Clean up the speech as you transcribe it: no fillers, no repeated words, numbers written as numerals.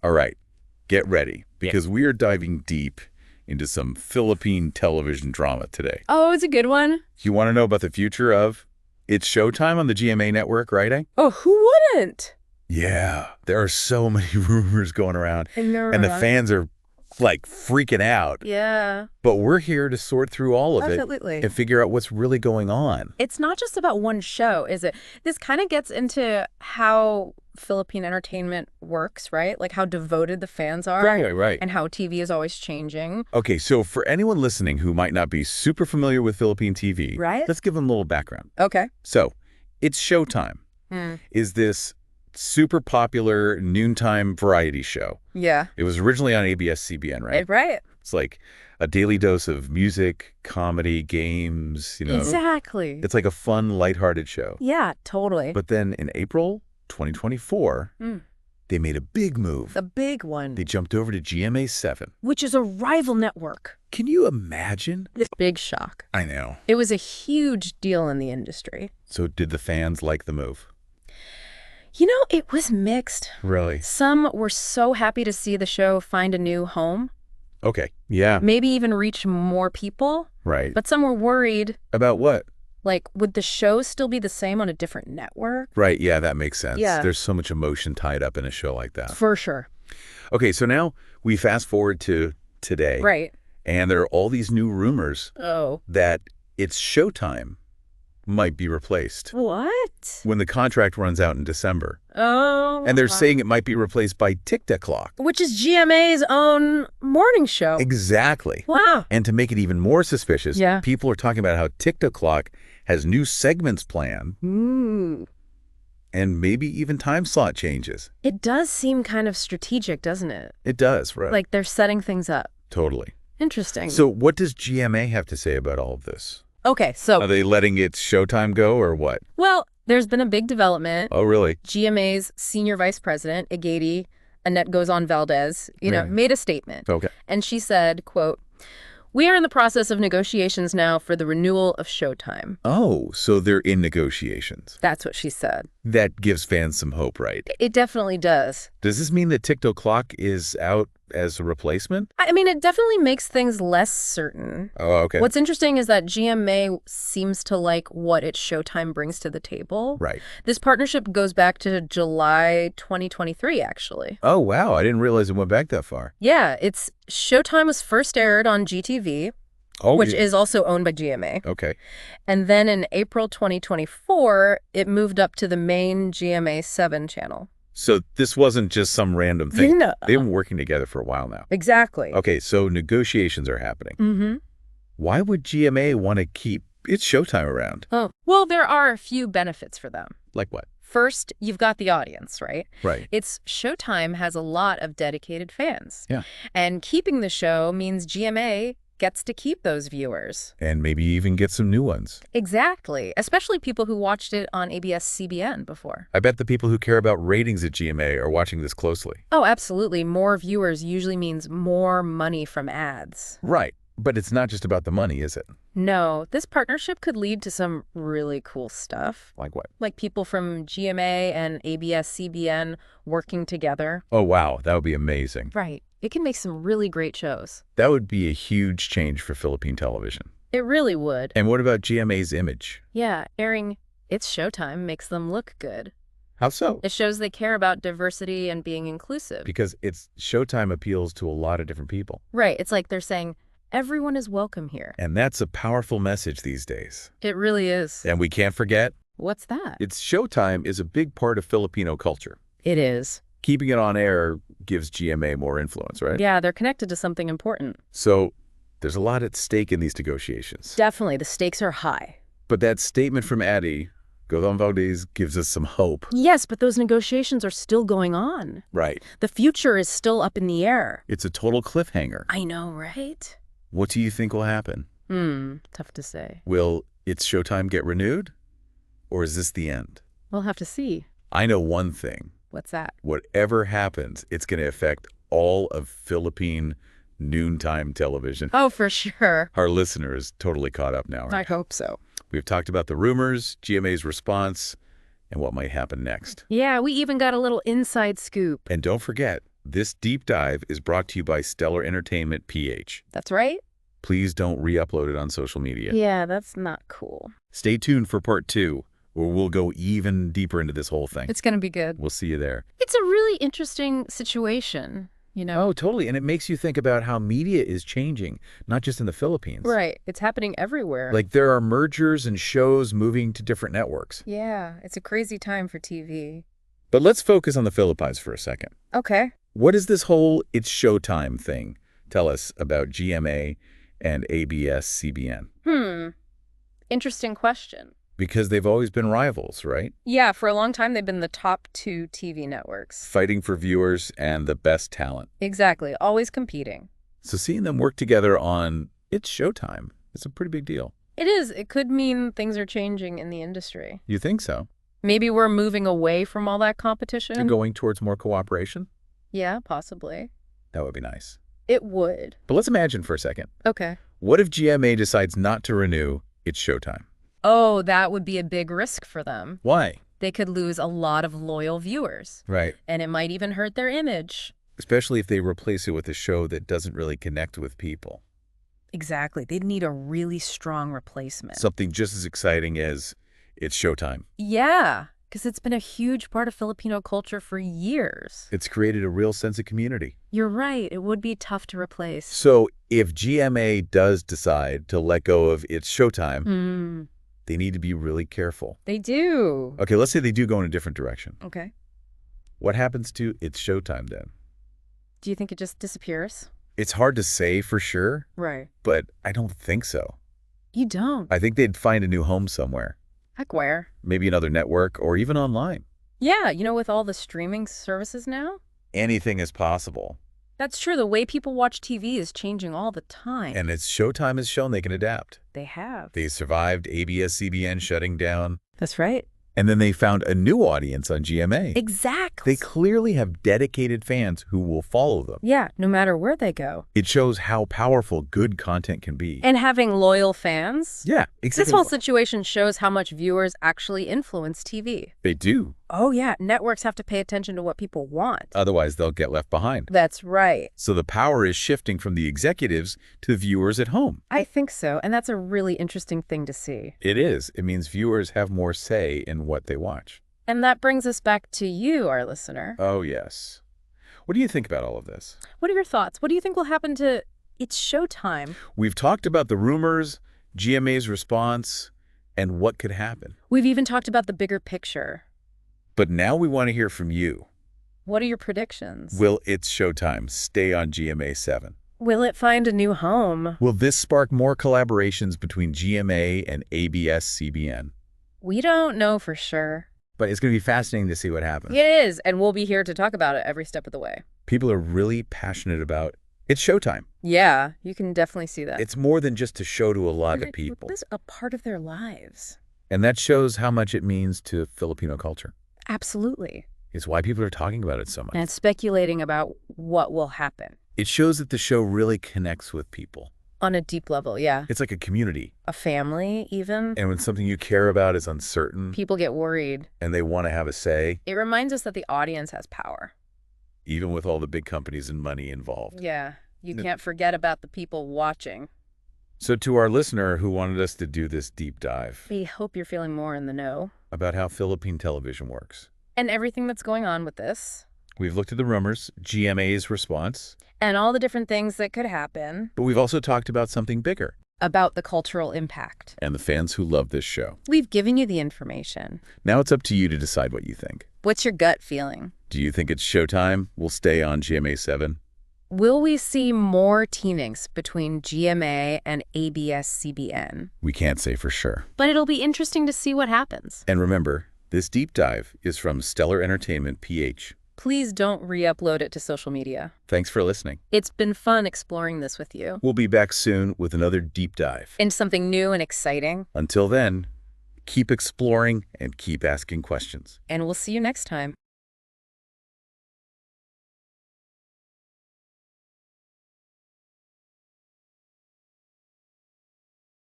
All right, get ready, because we are diving deep into some Philippine television drama today. Oh, it's a good one. You want to know about the future of It's Showtime on the GMA Network, right? Oh, who wouldn't? Yeah, there are so many rumors going around, And the fans are, like, freaking out. Yeah. But we're here to sort through all of Absolutely. it and figure out what's really going on. It's not just about one show, is it? This kind of gets into how Philippine entertainment works, right? Like how devoted the fans are. Right. And how TV is always changing. Okay, so for anyone listening who might not be super familiar with Philippine TV, Right. let's give them a little background. Okay. So, It's Showtime is this super popular noontime variety show. Yeah. It was originally on ABS-CBN, right? Right. It's like a daily dose of music, comedy, games, Exactly. It's like a fun, lighthearted show. Yeah, totally. But then in April 2024, they made a big move. The big one. They jumped over to GMA 7. Which is a rival network. Can you imagine? This big shock. I know. It was a huge deal in the industry. So did the fans like the move? You know, it was mixed. Really? Some were so happy to see the show find a new home. Okay. Yeah. Maybe even reach more people. Right. But some were worried, About what? like, would the show still be the same on a different network? Right. Yeah, that makes sense. Yeah. There's so much emotion tied up in a show like that. For sure. Okay, so now we fast forward to today. Right. And there are all these new rumors Oh. that It's Showtime might be replaced What? when the contract runs out in December. Oh. And they're saying it might be replaced by Tiktoclock. Which is GMA's own morning show. Exactly. Wow. And to make it even more suspicious, Yeah. people are talking about how Tiktoclock has new segments planned Ooh. and maybe even time slot changes. It does seem kind of strategic, doesn't it? It does, right? Like they're setting things up. Totally. Interesting. So what does GMA have to say about all of this? Okay, so, Are they letting It's Showtime go or what? well, there's been a big development. Oh, really? GMA's senior vice president, Agadi, Annette Gozon Valdez, Right. made a statement. Okay. And she said, quote, "We are in the process of negotiations now for the renewal of Showtime." Oh, so they're in negotiations. That's what she said. That gives fans some hope, right? It definitely does. Does this mean that Tiktoclock is out as a replacement? I mean, it definitely makes things less certain. Oh, okay. What's interesting is that GMA seems to like what its Showtime brings to the table. Right. This partnership goes back to July 2023, actually. Oh, wow. I didn't realize it went back that far. Yeah, it's Showtime was first aired on GTV, Oh, which is also owned by GMA. Okay. And then in April 2024, it moved up to the main GMA 7 channel. So this wasn't just some random thing. No. They've been working together for a while now. Exactly. Okay, so negotiations are happening. Mm-hmm. Why would GMA want to keep It's Showtime around? Oh, well, there are a few benefits for them. Like what? First, you've got the audience, right? Right. It's Showtime has a lot of dedicated fans. Yeah. And keeping the show means GMA gets to keep those viewers. And maybe even get some new ones. Exactly. Especially people who watched it on ABS-CBN before. I bet the people who care about ratings at GMA are watching this closely. Oh, absolutely. More viewers usually means more money from ads. Right. But it's not just about the money, is it? No, this partnership could lead to some really cool stuff. Like what? Like people from GMA and ABS-CBN working together. Oh, wow. That would be amazing. Right. It can make some really great shows. That would be a huge change for Philippine television. It really would. And what about GMA's image? Yeah, airing It's Showtime makes them look good. How so? It shows they care about diversity and being inclusive. Because It's Showtime appeals to a lot of different people. Right. It's like they're saying, everyone is welcome here. And that's a powerful message these days. It really is. And we can't forget, What's that? It's Showtime is a big part of Filipino culture. It is. Keeping it on air gives GMA more influence, right? Yeah, they're connected to something important. So there's a lot at stake in these negotiations. Definitely. The stakes are high. But that statement from Addie, Gozon Valdez, gives us some hope. Yes, but those negotiations are still going on. Right. The future is still up in the air. It's a total cliffhanger. I know, right? What do you think will happen? Tough to say. Will It's Showtime get renewed? Or is this the end? We'll have to see. I know one thing. What's that? Whatever happens, it's going to affect all of Philippine noontime television. Oh, for sure. Our listener is totally caught up now, I right? hope so. We've talked about the rumors, GMA's response, and what might happen next. Yeah, we even got a little inside scoop. And don't forget, This deep dive is brought to you by Stellar Entertainment PH. That's right. Please don't re-upload it on social media. Yeah, that's not cool. Stay tuned for part 2, where we'll go even deeper into this whole thing. It's going to be good. We'll see you there. It's a really interesting situation, you know? Oh, totally. And it makes you think about how media is changing, not just in the Philippines. Right. It's happening everywhere. Like there are mergers and shows moving to different networks. Yeah, it's a crazy time for TV. But let's focus on the Philippines for a second. Okay. What is this whole It's Showtime thing tell us about GMA and ABS-CBN? Interesting question. Because they've always been rivals, right? Yeah, for a long time they've been the top 2 TV networks. Fighting for viewers and the best talent. Exactly. Always competing. So seeing them work together on It's Showtime is a pretty big deal. It is. It could mean things are changing in the industry. You think so? Maybe we're moving away from all that competition. You're going towards more cooperation? Yeah, possibly. That would be nice. It would. But let's imagine for a second. Okay. What if GMA decides not to renew It's Showtime? Oh, that would be a big risk for them. Why? They could lose a lot of loyal viewers. Right. And it might even hurt their image. Especially if they replace it with a show that doesn't really connect with people. Exactly. They'd need a really strong replacement. Something just as exciting as It's Showtime. Yeah, because it's been a huge part of Filipino culture for years. It's created a real sense of community. You're right. It would be tough to replace. So if GMA does decide to let go of It's Showtime, they need to be really careful. They do. Okay, let's say they do go in a different direction. Okay. What happens to It's Showtime then? Do you think it just disappears? It's hard to say for sure, Right. but I don't think so. You don't? I think they'd find a new home somewhere. Heck, where? Maybe another network or even online. Yeah, you know, with all the streaming services now? Anything is possible. That's true. The way people watch TV is changing all the time. And as Showtime has shown, they can adapt. They have. They survived ABS-CBN shutting down. That's right. And then they found a new audience on GMA. Exactly. They clearly have dedicated fans who will follow them. Yeah, no matter where they go. It shows how powerful good content can be. And having loyal fans? Yeah, exactly. This whole situation shows how much viewers actually influence TV. They do. Oh, yeah. Networks have to pay attention to what people want. Otherwise, they'll get left behind. That's right. So the power is shifting from the executives to the viewers at home. I think so. And that's a really interesting thing to see. It is. It means viewers have more say in what they watch. And that brings us back to you, our listener. Oh, yes. What do you think about all of this? What are your thoughts? What do you think will happen to It's Showtime? We've talked about the rumors, GMA's response, and what could happen. We've even talked about the bigger picture. But now we want to hear from you. What are your predictions? Will It's Showtime stay on GMA 7? Will it find a new home? Will this spark more collaborations between GMA and ABS-CBN? We don't know for sure. But it's going to be fascinating to see what happens. It is, and we'll be here to talk about it every step of the way. People are really passionate about It's Showtime. Yeah, you can definitely see that. It's more than just a show to a lot of people. It's a part of their lives. And that shows how much it means to Filipino culture. Absolutely. It's why people are talking about it so much. And speculating about what will happen. It shows that the show really connects with people. On a deep level, yeah. It's like a community. A family, even. And when something you care about is uncertain, People get worried. and they want to have a say, It reminds us that the audience has power. even with all the big companies and money involved. Yeah, you can't forget about the people watching. So to our listener who wanted us to do this deep dive We hope you're feeling more in the know. about how Philippine television works, And everything that's going on with this. we've looked at the rumors, GMA's response, And all the different things that could happen. but we've also talked about something bigger, About the cultural impact. and the fans who love this show. We've given you the information. Now it's up to you to decide what you think. What's your gut feeling? Do you think It's Showtime will stay on GMA 7? Will we see more teamings between GMA and ABS-CBN? We can't say for sure. But it'll be interesting to see what happens. And remember, this deep dive is from Stellar Entertainment PH. Please don't re-upload it to social media. Thanks for listening. It's been fun exploring this with you. We'll be back soon with another deep dive. Into something new and exciting. Until then, keep exploring and keep asking questions. And we'll see you next time.